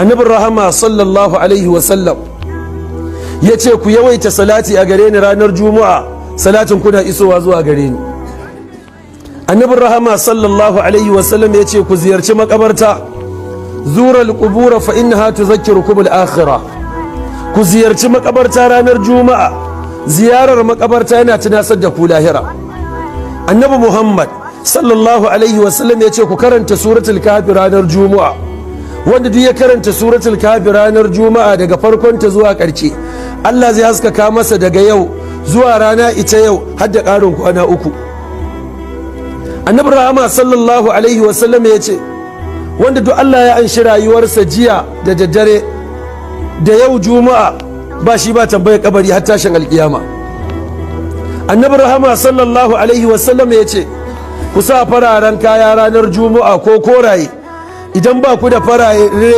annabin rahama sallallahu alaihi wasallam ya ce ku yawaita salati a gare ni ranar juma'a, salatin kuna isowa zuwa gare ni. annabin rahama sallallahu alaihi wasallam ya ce ku ziyarci makabarta, zural qubura fa innaha tuzakkirukum al-akhirah. ku ziyarci makabarta ranar juma'a, ziyarar makabarta yana tunasar da ku lahira. annabi muhammad sallallahu alaihi wasallam ya ce ku karanta suratul kafi ranar juma'a, wanda duk ya karanta suratul kafi ranar juma'a daga farkonta zuwa ƙarshe, Allah zai haskaka masa daga yau zuwa rana ita yau har da ƙarin kwana 3. annabi rahama sallallahu alaihi wasallam ya ce wanda duk Allah ya anshi rayuwarsa jiya da daddare da yau juma'a, ba shi ba tambayar kabari har tashin alkiyama. annabi rahama sallallahu alaihi wasallam ya ce ku sa fararen kaya ranar juma'a ko koraye, idan ba ku da farare